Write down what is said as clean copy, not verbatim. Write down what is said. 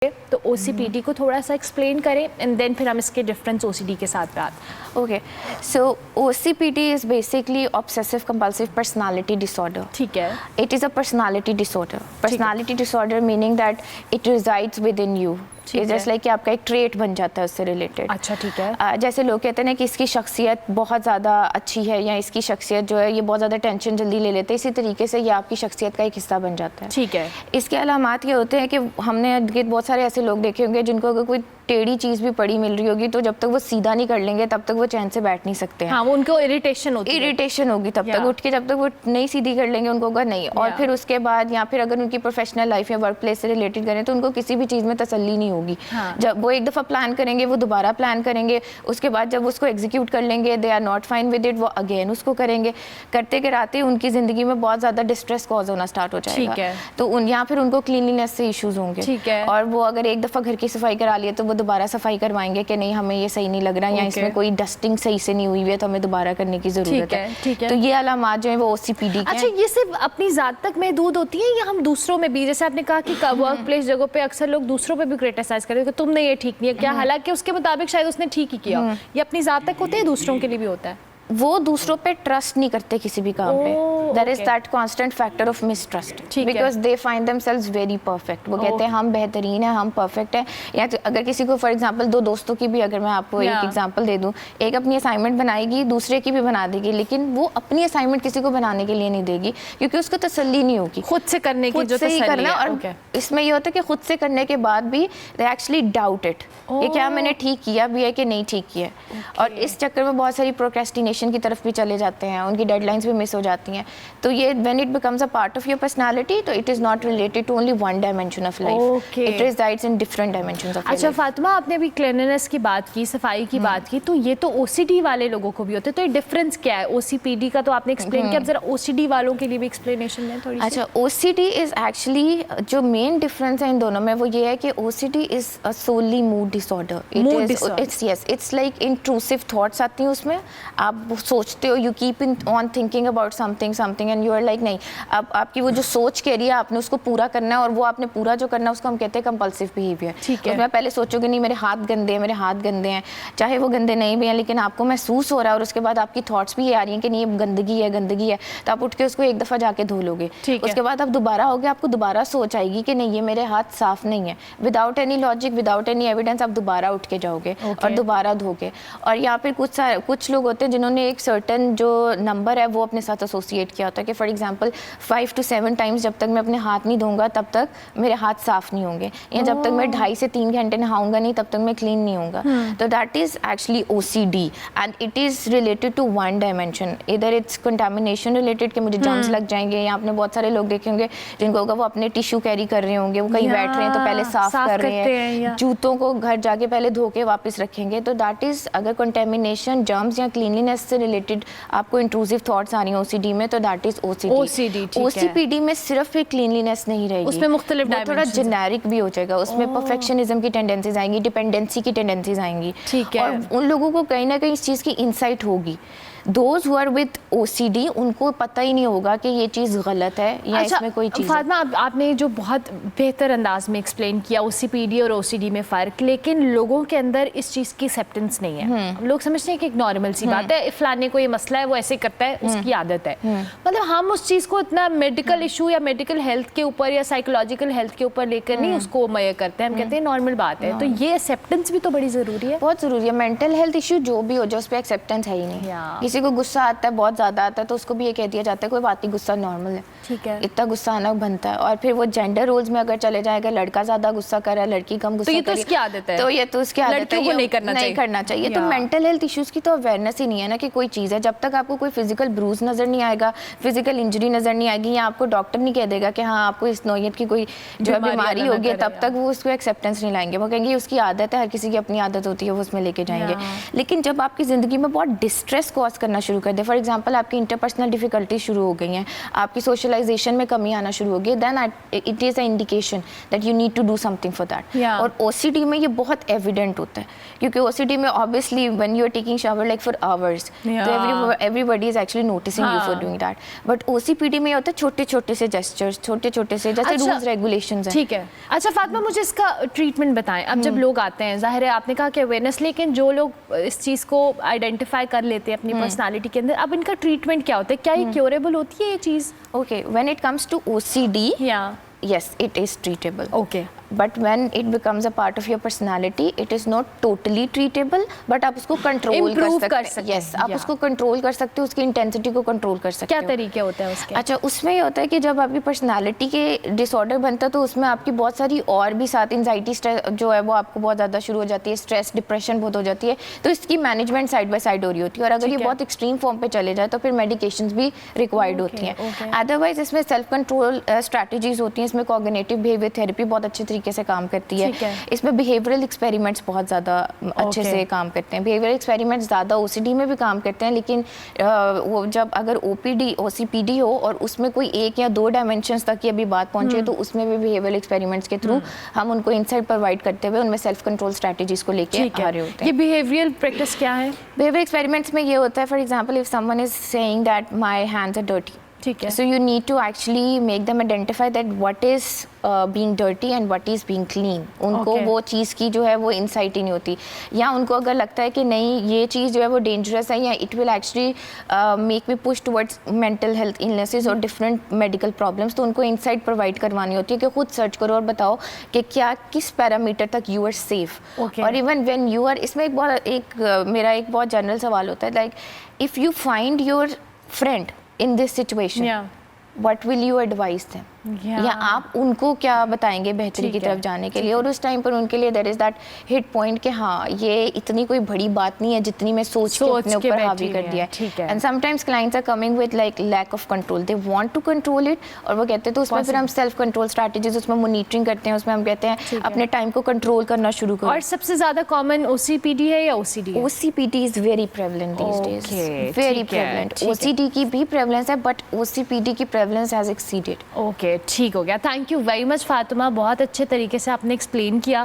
तो OCPD को थोड़ा सा एक्सप्लेन करें एंड देन फिर हम इसके डिफरेंस OCD के साथ बात। Okay, so OCPD is basically obsessive compulsive personality disorder. ठीक है। It is a personality disorder. Personality disorder meaning that it resides with in you. Just like कि आपका एक ट्रेट बन जाता है उससे रिलेटेड। अच्छा, ठीक है। जैसे लोग कहते हैं ना कि इसकी शख्सियत बहुत ज़्यादा अच्छी है या इसकी शख्सियत जो है ये बहुत ज़्यादा टेंशन जल्दी ले लेते हैं, इसी तरीके से ये आपकी शख्सियत का एक हिस्सा बन जाता है। ठीक है। इसके अलामात ये होते हैं कि हमने बहुत सारे ऐसे लोग देखे होंगे जिनको अगर कोई टेढ़ी चीज़ भी पड़ी मिल रही होगी तो जब तक वो सीधा नहीं कर लेंगे तब तक वो चैन से बैठ नहीं सकते हैं। हाँ, वो उनको इरिटेशन होती है। इरिटेशन होगी तब तक उठ के, जब तक वो नहीं सीधी कर लेंगे उनको होगा नहीं। और फिर उसके बाद या फिर अगर उनकी प्रोफेशनल लाइफ या वर्क प्लेस से रिलेटेड करें तो उनको किसी भी चीज़ में तसल्ली नहीं होगी। जब वो एक दफ़ा प्लान करेंगे वो दोबारा प्लान करेंगे, उसके बाद जब उसको एग्जीक्यूट कर लेंगे they are not fine with it, वो अगेन उसको करेंगे। करते कराते उनकी ज़िंदगी में बहुत ज़्यादा डिस्ट्रेस कॉज होना स्टार्ट हो जाएगा। तो या फिर उनको क्लीनलीनेस से इशूज़ होंगे। ठीक है। और वो अगर एक दफ़ा घर की सफाई करा लिए तो वो दोबारा सफाई करवाएंगे कि नहीं हमें ये सही नहीं लग रहा या इसमें कोई डस्टिंग सही से नहीं हुई है तो हमें दोबारा करने की ज़रूरत है। ठीक है। तो ये अलामात जो है वो OCPD के। अच्छा, ये सिर्फ अपनी ज़ात तक महदूद होती है या हम दूसरों में भी, जैसे आपने कहा कि वर्क प्लेस जगहों पे अक्सर लोग दूसरों पे भी क्रिटिसाइज करते हैं कि तुमने ये ठीक नहीं है क्या, हालांकि उसके मुताबिक शायद उसने ठीक ही किया। ये अपनी ज़ात तक होते हैं, दूसरों के लिए भी होता है? वो दूसरों पे ट्रस्ट नहीं करते किसी भी काम पे। There is that constant factor of mistrust because they find themselves very perfect. वो कहते हैं हम बेहतरीन हैं, हम परफेक्ट हैं। या तो अगर किसी को फॉर एग्जांपल दो दोस्तों की भी अगर मैं आपको एक एग्जांपल दे दूं, एक अपनी असाइनमेंट बनाएगी दूसरे की भी बना देगी, लेकिन वो अपनी असाइनमेंट किसी को बनाने के लिए नहीं देगी क्योंकि उसको तसल्ली नहीं होगी खुद से करने की, जो तसल्ली है। और इसमें ये होता है कि खुद से करने के बाद भी दे एक्चुअली डाउट इट, ये क्या मैंने ठीक किया भी है कि नहीं ठीक किया। और इस चक्कर में बहुत सारी प्रोक्रेस्टिनेशन की तरफ भी चले जाते हैं, उनकी डेडलाइंस भी मिस हो जाती हैं। तो ये when it becomes a part of your personality तो it is not related to only one dimension of life, it resides in different dimensions of. अच्छा फातिमा, आपने अभी क्लीनलीनेस की बात की, सफाई की बात की, तो ये तो OCD वाले लोगों को भी होते हैं, तो ये डिफरेंस क्या है? OCPD का तो आपने एक्सप्लेन किया, अब जरा OCD वालों के लिए भी एक्सप्लेनेशन दें थोड़ी। अच्छा, OCD इज एक्चुअली जो मेन डिफरेंस है इन दोनों में वो ये है कि OCD is a solely mood disorder. It's like intrusive thoughts आती हैं उसमें, आप सोचते हो, you keep on thinking about something and you are like नहीं, अब आपकी वो जो सोच कह रही है आपने उसको पूरा करना है और वो आपने पूरा जो करना है उसको हम कहते हैं कंपल्सिव बिहेवियर। ठीक है। उसमें पहले सोचोगे नहीं मेरे हाथ गंदे हैं, मेरे हाथ गंदे हैं, चाहे वो गंदे नहीं भी हैं लेकिन आपको महसूस हो रहा है और उसके बाद आपकी थॉट्स भी ये आ रही हैं कि नहीं ये गंदगी है, तो आप उठ के उसको एक दफ़ा जाके धो लोगे। उसके बाद आप दोबारा होगे, आपको दोबारा सोच आएगी कि नहीं ये मेरे हाथ साफ नहीं है, without any logic without any evidence आप दोबारा उठ के जाओगे और दोबारा धोगे। और यहाँ पर कुछ लोग होते हैं जिन्होंने एक सर्टन जो नंबर है वो अपने साथ एसोसिएट किया होता है कि फॉर एग्जांपल 5 to 7 टाइम्स जब तक मैं अपने हाथ नहीं धोऊंगा तब तक मेरे हाथ साफ नहीं होंगे, या जब तक मैं 2.5 से 3 घंटे नहाऊंगा नहीं तब तक मैं क्लीन नहीं होऊंगा। तो that is actually OCD and it is related to one dimension. इधर इट्स कंटामिनेशन रिलेटेड कि मुझे जर्म्स लग जाएंगे, या आपने बहुत सारे लोग देखे होंगे जिनको होगा वो अपने टिश्यू कैरी कर रहे होंगे, वो कहीं बैठ रहे हैं तो पहले साफ कर रहे हैं, जूतों को घर जाके पहले धो के वापस रखेंगे। तो दैट इज अगर कंटामिनेशन जर्म्स या क्लीनलीनेस से रिलेटेड आपको इंट्रूसिव थॉट्स आ रही हैं OCD में तो दैट इज OCD। OCPD में सिर्फ एक क्लीनलीनेस नहीं रहेगी, उसमें मुख्तलिफ थोड़ा जेनेरिक भी हो जाएगा, उसमें परफेक्शनिज्म की टेंडेंसीज आएंगी, डिपेंडेंसी की टेंडेंसीज आएंगी। ठीक है। और उन लोगों को कहीं ना कहीं इस चीज़ की इंसाइट होगी। Those who are with OCD उनको पता ही नहीं होगा कि ये चीज़ गलत है या अच्छा, इसमें कोई चीज़। फातिमा, आपने जो बहुत बेहतर अंदाज में एक्सप्लेन किया OCPD और OCD में फ़र्क, लेकिन लोगों के अंदर इस चीज़ की एक्सेप्टेंस नहीं है। लोग समझते हैं कि एक नॉर्मल सी बात है, फलाने को ये मसला है वो ऐसे करता है, उसकी आदत है। मतलब हम उस चीज़ को इतना मेडिकल इशू या मेडिकल हेल्थ के ऊपर या साइकोलॉजिकल हेल्थ के ऊपर लेकर नहीं उसको मय करते हैं, हम कहते हैं नॉर्मल बात है। तो ये एक्सेप्टेंस भी तो बड़ी ज़रूरी है। बहुत ज़रूरी है। मेंटल हेल्थ इशू जो भी हो जाए उस पर एक्सेप्टेंस है ही नहीं। किसी को गुस्सा आता है, बहुत ज़्यादा आता है, तो उसको भी ये कह दिया जाता है कोई बात नहीं, गुस्सा नॉर्मल है। ठीक है। इतना गुस्सा आना बनता है। और फिर वो जेंडर रोल्स में अगर चले जाएगा, लड़का ज़्यादा गुस्सा कर रहा है, लड़की कम गुस्सा तो ये तो उसकी आदत है, तो ये तो उसकी आदत है, नहीं करना चाहिए। तो मेंटल हेल्थ इश्यूज़ की तो अवेयरनेस ही नहीं है ना कि कोई चीज़ है। जब तक आपको कोई फिजिकल ब्रूज नज़र नहीं आएगा, फिजिकल इंजरी नज़र नहीं आएगी, या आपको डॉक्टर नहीं कह देगा कि हाँ आपको इस नौयत की कोई जो बीमारी होगी, तब तक वो उसको एक्सेप्टेंस नहीं लाएंगे। वो कहेंगे उसकी आदत है, हर किसी की अपनी आदत होती है, वो उसमें लेके जाएंगे। लेकिन जब आपकी ज़िंदगी में बहुत डिस्ट्रेस कॉज करना शुरू कर दे, फॉर एग्जांपल आपकी इंटरपर्सनल डिफिकल्टी शुरू हो गई हैं, आपकी सोशलाइजेशन में कमी आना शुरू हो गई, then it is a indication that you need to do something for that. और OCD में ये बहुत एविडेंट होता है, क्योंकि OCD में obviously when you are taking shower like for hours, तो everybody is actually noticing you for doing that. But OCPD में होता है छोटे छोटे से जेस्चर्स, छोटे छोटे से जैसे रूल्स रेगुलेशंस हैं। ठीक है। अच्छा फातिमा, मुझे इसका ट्रीटमेंट बताएं। अब जब लोग आते हैं, जाहिर है आपने कहा कि अवेयरनेस, लेकिन जो लोग इस चीज़ को आइडेंटिफाई कर लेते हैं अपनी पर्सनालिटी के अंदर, अब इनका ट्रीटमेंट क्या होता है? क्या ये क्योरेबल होती है ये चीज़? Okay, when it comes to OCD, yes, it is treatable. Okay. But when it becomes a part of your personality, it is not totally treatable. But आप उसको कंट्रोल कर सकते हैं। Yes, आप उसको कंट्रोल कर सकते हो, उसकी इंटेंसिटी को कंट्रोल कर सकते हो। क्या तरीके होते हैं उसके? अच्छा, उसमें ये होता है कि जब आपकी पर्सनालिटी के डिसऑर्डर बनता है तो उसमें आपकी बहुत सारी और भी साथ एंजाइटी जो है वो आपको बहुत ज़्यादा शुरू हो जाती है, स्ट्रेस डिप्रेशन बहुत हो जाती है, तो इसकी मैनेजमेंट साइड बाय साइड हो रही होती है। और अगर ये बहुत एक्सट्रीम फॉर्म पे चले जाए तो फिर मेडिकेशंस भी रिक्वायर्ड होती हैं। अदरवाइज इसमें सेल्फ कंट्रोल स्ट्रैटेजीज होती हैं, इसमें कॉग्निटिव बिहेवियर थेरेपी बहुत अच्छे तरीके से काम करती है। इसमें बिहेवियरल एक्सपेरिमेंट्स बहुत ज़्यादा अच्छे से काम करते हैं। बिहेवियरल एक्सपेरिमेंट्स ज़्यादा OCD में भी काम करते हैं, लेकिन वो जब अगर OCPD हो और उसमें कोई 1 या 2 डायमेंशंस तक की अभी बात पहुंचे तो उसमें भी बिहेवियरल एक्सपेरिमेंट्स के थ्रू हम उनको इनसाइट प्रोवाइड करते हुए उनमें सेल्फ कंट्रोल स्ट्रैटेजीज को लेके आ रहे होते हैं। ये बिहेवियरल प्रैक्टिस क्या है? बिहेवियरल एक्सपेरिमेंट्स में ये होता है, for example if someone is saying that my hands are dirty, ठीक है, so you need to actually make them identify that what is being dirty and what is being clean. उनको वो चीज़ की जो है वो इंसाइट ही नहीं होती, या उनको अगर लगता है कि नहीं ये चीज़ जो है वो डेंजरस है या it will actually make me push towards mental health illnesses और डिफरेंट मेडिकल प्रॉब्लम्स, तो उनको इंसाइट प्रोवाइड करवानी होती है कि खुद सर्च करो और बताओ कि क्या किस पैरामीटर तक यू आर सेफ। और इवन व्हेन यू आर, इसमें मेरा एक बहुत जनरल सवाल होता है, like if you find your friend in this situation, what will you advise them? या आप उनको क्या बताएंगे बेहतरी की तरफ जाने के लिए? और उस टाइम पर उनके लिए there is that hit point कि हाँ ये इतनी कोई बड़ी बात नहीं है जितनी मैं सोच के अपने ऊपर हावी कर दिया है। And sometimes clients are coming with like lack of control, they want to control it, और वो कहते हैं तो उसमें फिर हम सेल्फ कंट्रोल स्ट्रैटेजीज उसमें मॉनिटरिंग करते हैं, उसमें हम कहते हैं अपने टाइम को कंट्रोल करना शुरू करो। और सबसे ज्यादा कॉमन OCPD है या OCD? OCPD is very prevalent these days, very prevalent. OCD की भी प्रेवलेंस है बट OCPD की प्रेवलेंस हैज एक्सीडेड। ओके, ठीक हो गया। Thank you very much Fatima, बहुत अच्छे तरीके से आपने एक्सप्लेन किया